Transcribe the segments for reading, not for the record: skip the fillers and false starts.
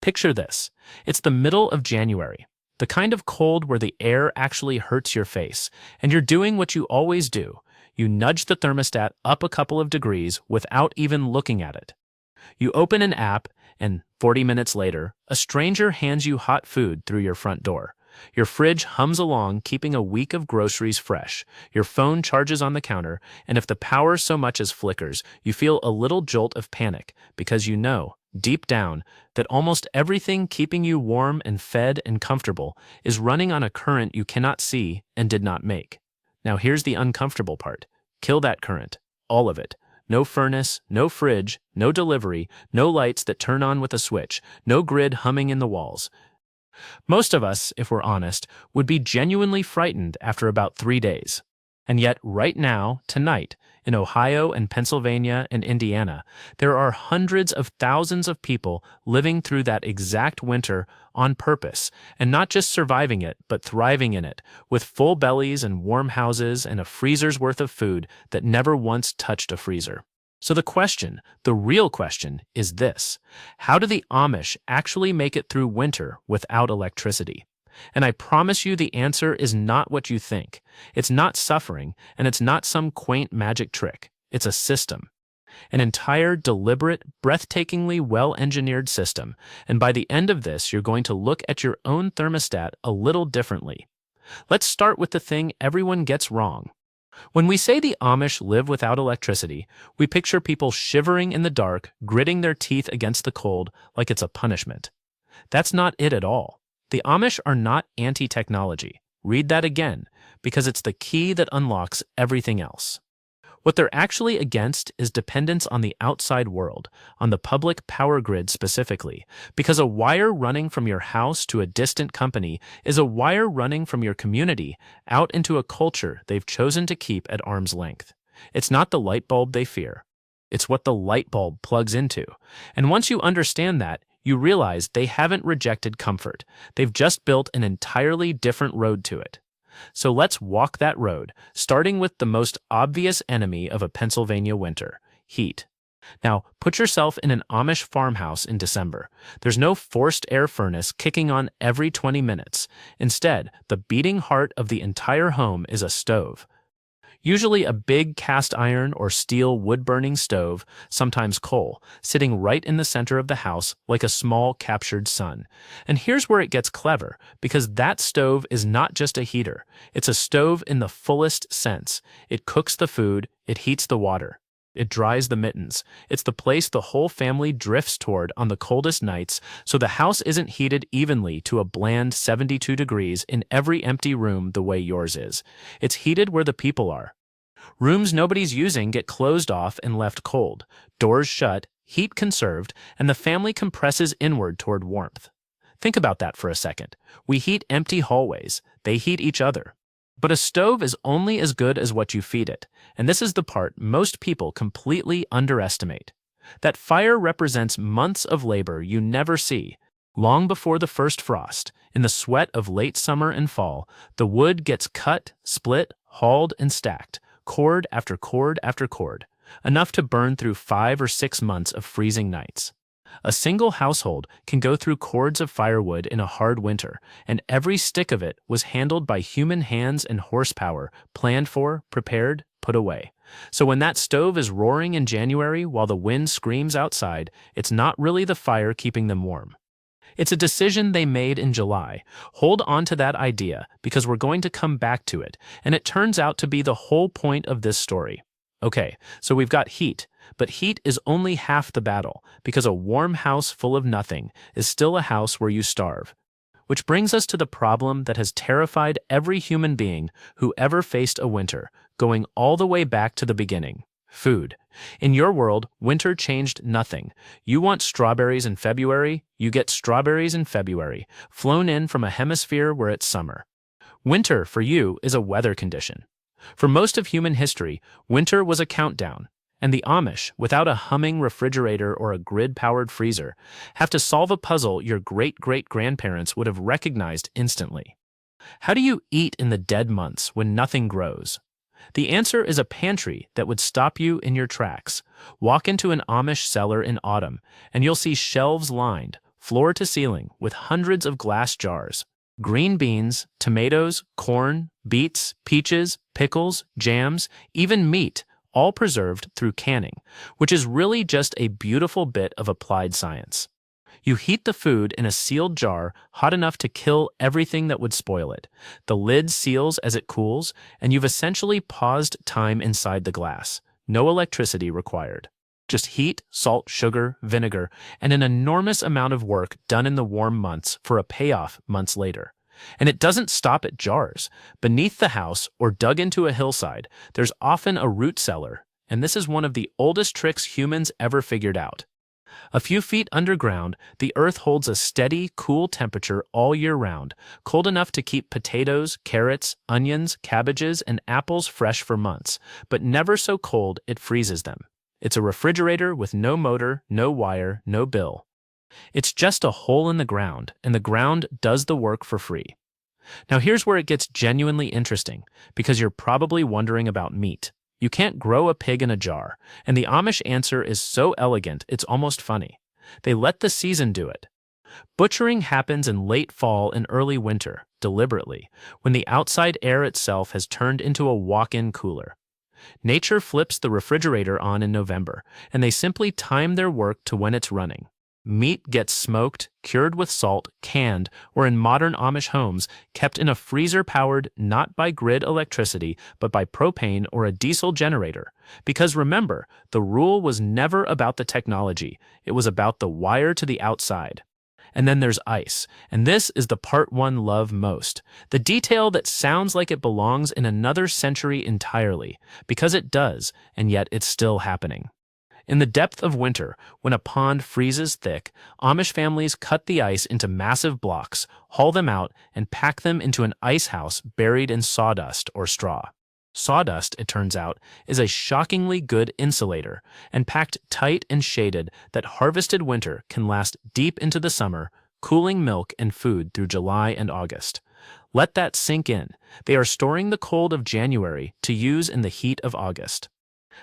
Picture this. It's the middle of January, the kind of cold where the air actually hurts your face, and you're doing what you always do. You nudge the thermostat up a couple of degrees without even looking at it. You open an app, and 40 minutes later, a stranger hands you hot food through your front door. Your fridge hums along, keeping a week of groceries fresh. Your phone charges on the counter, and if the power so much as flickers, you feel a little jolt of panic because you know, deep down, that almost everything keeping you warm and fed and comfortable is running on a current you cannot see and did not make. Now here's the uncomfortable part. Kill that current. All of it. No furnace, no fridge, no delivery, no lights that turn on with a switch, no grid humming in the walls. Most of us, if we're honest, would be genuinely frightened after about 3 days. And yet, right now, tonight, in Ohio and Pennsylvania and Indiana, there are hundreds of thousands of people living through that exact winter on purpose, and not just surviving it, but thriving in it, with full bellies and warm houses and a freezer's worth of food that never once touched a freezer. So the real question, is this: how do the Amish actually make it through winter without electricity? And I promise you the answer is not what you think. It's not suffering, and it's not some quaint magic trick. It's a system. An entire, deliberate, breathtakingly well-engineered system, and by the end of this you're going to look at your own thermostat a little differently. Let's start with the thing everyone gets wrong. When we say the Amish live without electricity, we picture people shivering in the dark, gritting their teeth against the cold like it's a punishment. That's not it at all. The Amish are not anti-technology. Read that again, because it's the key that unlocks everything else. What they're actually against is dependence on the outside world, on the public power grid specifically, because a wire running from your house to a distant company is a wire running from your community out into a culture they've chosen to keep at arm's length. It's not the light bulb they fear. It's what the light bulb plugs into. And once you understand that, you realize they haven't rejected comfort. They've just built an entirely different road to it. So let's walk that road, starting with the most obvious enemy of a Pennsylvania winter: heat. Now, put yourself in an Amish farmhouse in December. There's no forced air furnace kicking on every 20 minutes. Instead, the beating heart of the entire home is a stove. Usually a big cast iron or steel wood-burning stove, sometimes coal, sitting right in the center of the house like a small captured sun. And here's where it gets clever, because that stove is not just a heater. It's a stove in the fullest sense. It cooks the food, it heats the water, it dries the mittens. It's the place the whole family drifts toward on the coldest nights, so the house isn't heated evenly to a bland 72 degrees in every empty room the way yours is. It's heated where the people are. Rooms nobody's using get closed off and left cold, doors shut, heat conserved, and the family compresses inward toward warmth. Think about that for a second. We heat empty hallways. They heat each other. But a stove is only as good as what you feed it, and this is the part most people completely underestimate. That fire represents months of labor you never see. Long before the first frost, in the sweat of late summer and fall, the wood gets cut, split, hauled, and stacked, cord after cord after cord, enough to burn through 5 or 6 months of freezing nights. A single household can go through cords of firewood in a hard winter, and every stick of it was handled by human hands and horsepower, planned for, prepared, put away. So when that stove is roaring in January while the wind screams outside, it's not really the fire keeping them warm. It's a decision they made in July. Hold on to that idea, because we're going to come back to it, and it turns out to be the whole point of this story. Okay, so we've got heat, but heat is only half the battle, because a warm house full of nothing is still a house where you starve. Which brings us to the problem that has terrified every human being who ever faced a winter, going all the way back to the beginning: food. In your world, winter changed nothing. You want strawberries in February, you get strawberries in February, flown in from a hemisphere where it's summer. Winter, for you, is a weather condition. For most of human history, winter was a countdown, and the Amish, without a humming refrigerator or a grid-powered freezer, have to solve a puzzle your great-great-grandparents would have recognized instantly. How do you eat in the dead months when nothing grows? The answer is a pantry that would stop you in your tracks. Walk into an Amish cellar in autumn, and you'll see shelves lined, floor to ceiling, with hundreds of glass jars. Green beans, tomatoes, corn, beets, peaches, pickles, jams, even meat, all preserved through canning, which is really just a beautiful bit of applied science. You heat the food in a sealed jar hot enough to kill everything that would spoil it. The lid seals as it cools, and you've essentially paused time inside the glass. No electricity required. Just heat, salt, sugar, vinegar, and an enormous amount of work done in the warm months for a payoff months later. And it doesn't stop at jars. Beneath the house or dug into a hillside, there's often a root cellar, and this is one of the oldest tricks humans ever figured out. A few feet underground, the earth holds a steady, cool temperature all year round, cold enough to keep potatoes, carrots, onions, cabbages, and apples fresh for months, but never so cold it freezes them. It's a refrigerator with no motor, no wire, no bill. It's just a hole in the ground, and the ground does the work for free. Now here's where it gets genuinely interesting, because you're probably wondering about meat. You can't grow a pig in a jar, and the Amish answer is so elegant it's almost funny. They let the season do it. Butchering happens in late fall and early winter, deliberately, when the outside air itself has turned into a walk-in cooler. Nature flips the refrigerator on in November, and they simply time their work to when it's running. Meat gets smoked, cured with salt, canned, or in modern Amish homes, kept in a freezer powered not by grid electricity, but by propane or a diesel generator. Because remember, the rule was never about the technology, it was about the wire to the outside. And then there's ice, and this is the part one love most. The detail that sounds like it belongs in another century entirely, because it does, and yet it's still happening. In the depth of winter, when a pond freezes thick, Amish families cut the ice into massive blocks, haul them out, and pack them into an ice house buried in sawdust or straw. Sawdust, it turns out, is a shockingly good insulator, and packed tight and shaded, that harvested winter can last deep into the summer, cooling milk and food through July and August. Let that sink in. They are storing the cold of January to use in the heat of August.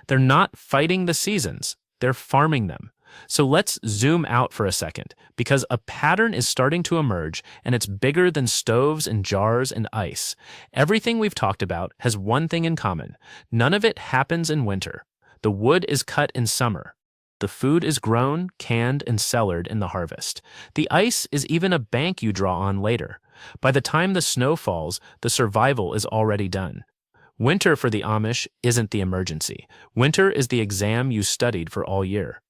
They're not fighting the seasons, they're farming them. So let's zoom out for a second, because a pattern is starting to emerge, and it's bigger than stoves and jars and ice. Everything we've talked about has one thing in common. None of it happens in winter. The wood is cut in summer. The food is grown, canned, and cellared in the harvest. The ice is even a bank you draw on later. By the time the snow falls, the survival is already done. Winter for the Amish isn't the emergency. Winter is the exam you studied for all year.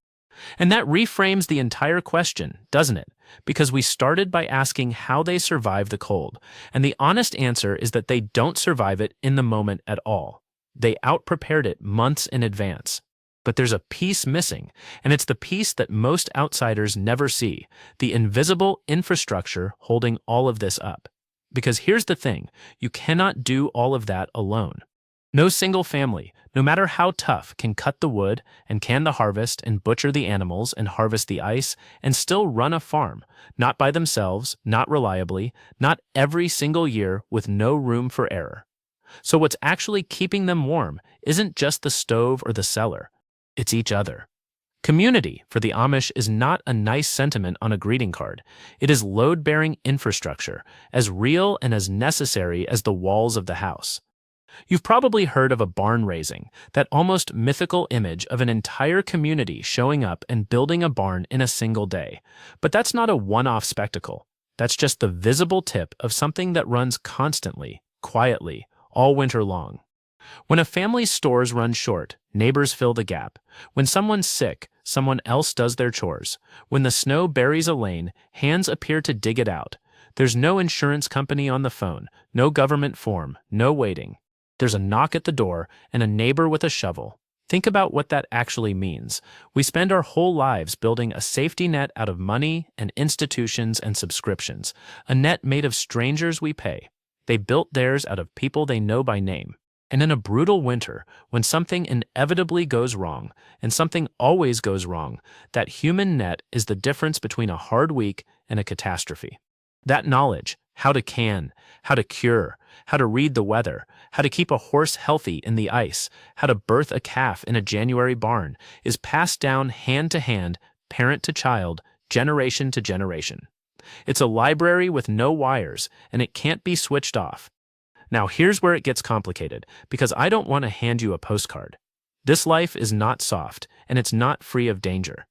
And that reframes the entire question, doesn't it? Because we started by asking how they survive the cold, and the honest answer is that they don't survive it in the moment at all. They out-prepared it months in advance. But there's a piece missing, and it's the piece that most outsiders never see, the invisible infrastructure holding all of this up. Because here's the thing, you cannot do all of that alone. No single family, no matter how tough, can cut the wood and can the harvest and butcher the animals and harvest the ice and still run a farm, not by themselves, not reliably, not every single year, with no room for error. So what's actually keeping them warm isn't just the stove or the cellar, it's each other. Community for the Amish is not a nice sentiment on a greeting card. It is load-bearing infrastructure, as real and as necessary as the walls of the house. You've probably heard of a barn raising, that almost mythical image of an entire community showing up and building a barn in a single day. But that's not a one-off spectacle. That's just the visible tip of something that runs constantly, quietly, all winter long. When a family's stores run short, neighbors fill the gap. When someone's sick, someone else does their chores. When the snow buries a lane, hands appear to dig it out. There's no insurance company on the phone, no government form, no waiting. There's a knock at the door and a neighbor with a shovel. Think about what that actually means. We spend our whole lives building a safety net out of money and institutions and subscriptions, a net made of strangers we pay. They built theirs out of people they know by name. And in a brutal winter, when something inevitably goes wrong, and something always goes wrong, that human net is the difference between a hard week and a catastrophe. That knowledge, how to can, how to cure, how to read the weather, how to keep a horse healthy in the ice, how to birth a calf in a January barn, is passed down hand to hand, parent to child, generation to generation. It's a library with no wires, and it can't be switched off. Now here's where it gets complicated, because I don't want to hand you a postcard. This life is not soft, and it's not free of danger.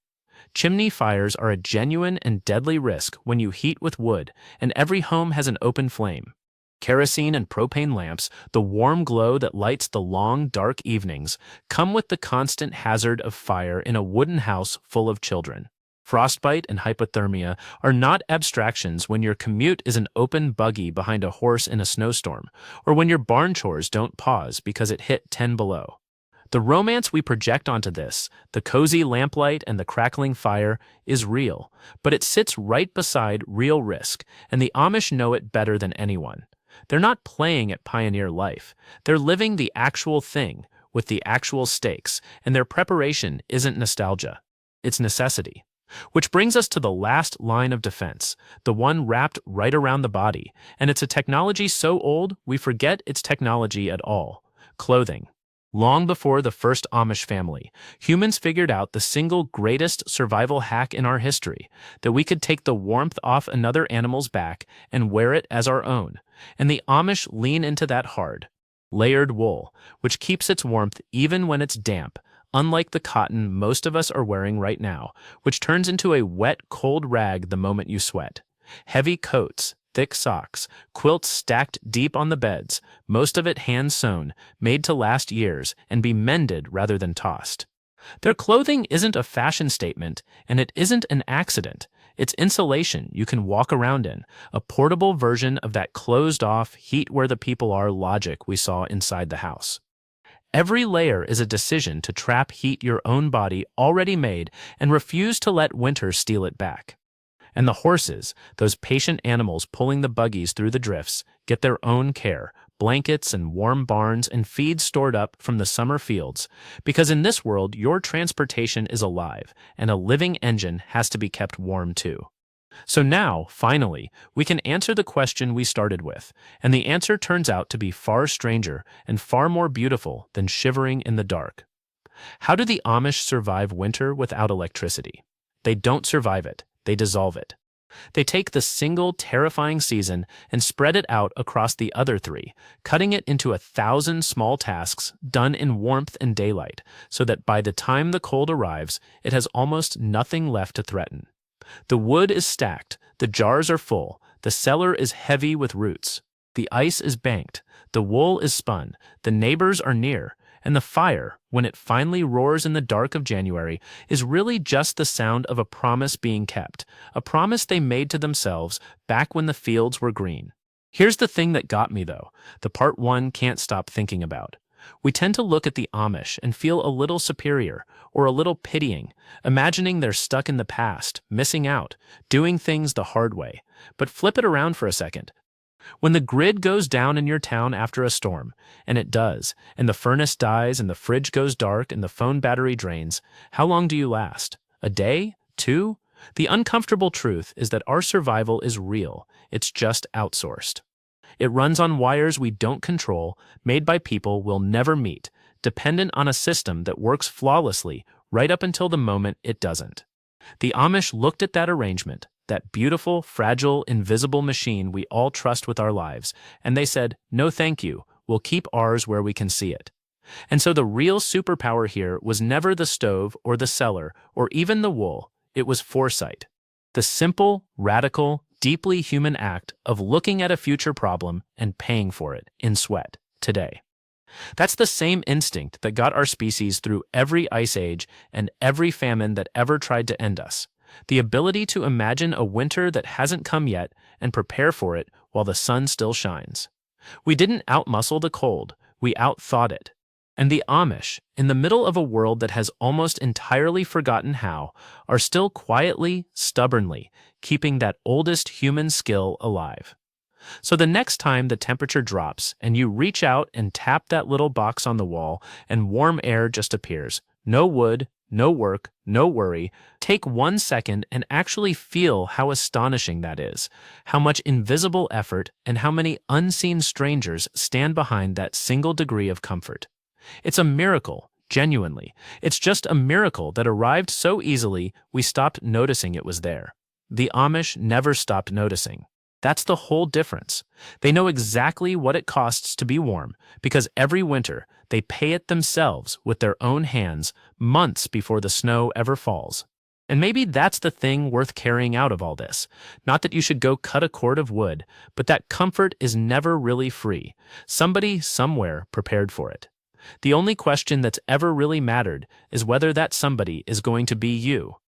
Chimney fires are a genuine and deadly risk when you heat with wood, and every home has an open flame. Kerosene and propane lamps, the warm glow that lights the long, dark evenings, come with the constant hazard of fire in a wooden house full of children. Frostbite and hypothermia are not abstractions when your commute is an open buggy behind a horse in a snowstorm, or when your barn chores don't pause because it hit 10 below. The romance we project onto this, the cozy lamplight and the crackling fire, is real, but it sits right beside real risk, and the Amish know it better than anyone. They're not playing at pioneer life. They're living the actual thing, with the actual stakes, and their preparation isn't nostalgia. It's necessity. Which brings us to the last line of defense, the one wrapped right around the body, and it's a technology so old we forget it's technology at all: clothing. Long before the first Amish family, humans figured out the single greatest survival hack in our history, that we could take the warmth off another animal's back and wear it as our own, and the Amish lean into that hard, layered wool, which keeps its warmth even when it's damp, unlike the cotton most of us are wearing right now, which turns into a wet, cold rag the moment you sweat. Heavy coats, thick socks, quilts stacked deep on the beds, most of it hand-sewn, made to last years and be mended rather than tossed. Their clothing isn't a fashion statement, and it isn't an accident. It's insulation you can walk around in, a portable version of that closed-off, heat-where-the-people-are logic we saw inside the house. Every layer is a decision to trap heat your own body already made and refuse to let winter steal it back. And the horses, those patient animals pulling the buggies through the drifts, get their own care, blankets and warm barns and feed stored up from the summer fields, because in this world your transportation is alive, and a living engine has to be kept warm too. So now, finally, we can answer the question we started with, and the answer turns out to be far stranger and far more beautiful than shivering in the dark. How do the Amish survive winter without electricity? They don't survive it. They dissolve it. They take the single terrifying season and spread it out across the other 3, cutting it into 1,000 small tasks done in warmth and daylight, so that by the time the cold arrives, it has almost nothing left to threaten. The wood is stacked, the jars are full, the cellar is heavy with roots, the ice is banked, the wool is spun, the neighbors are near, and the fire, when it finally roars in the dark of January, is really just the sound of a promise being kept, a promise they made to themselves back when the fields were green. Here's the thing that got me, though, the part one can't stop thinking about. We tend to look at the Amish and feel a little superior, or a little pitying, imagining they're stuck in the past, missing out, doing things the hard way. But flip it around for a second. When the grid goes down in your town after a storm, and it does, and the furnace dies and the fridge goes dark and the phone battery drains, how long do you last? A day? 2? The uncomfortable truth is that our survival is real, it's just outsourced. It runs on wires we don't control, made by people we'll never meet, dependent on a system that works flawlessly right up until the moment it doesn't. The Amish looked at that arrangement, that beautiful, fragile, invisible machine we all trust with our lives, and they said, "No thank you, we'll keep ours where we can see it." And so the real superpower here was never the stove or the cellar or even the wool, it was foresight. The simple, radical, deeply human act of looking at a future problem and paying for it in sweat today. That's the same instinct that got our species through every ice age and every famine that ever tried to end us. The ability to imagine a winter that hasn't come yet and prepare for it while the sun still shines. We didn't outmuscle the cold, we outthought it. And the Amish, in the middle of a world that has almost entirely forgotten how, are still quietly, stubbornly, keeping that oldest human skill alive. So the next time the temperature drops and you reach out and tap that little box on the wall and warm air just appears, no wood, no work, no worry, take 1 second and actually feel how astonishing that is, how much invisible effort and how many unseen strangers stand behind that single degree of comfort. It's a miracle Genuinely. It's just a miracle that arrived so easily we stopped noticing it was there. The Amish never stopped noticing. That's the whole difference. They know exactly what it costs to be warm because every winter they pay it themselves with their own hands months before the snow ever falls. And maybe that's the thing worth carrying out of all this. Not that you should go cut a cord of wood, but that comfort is never really free. Somebody, somewhere, prepared for it. The only question that's ever really mattered is whether that somebody is going to be you.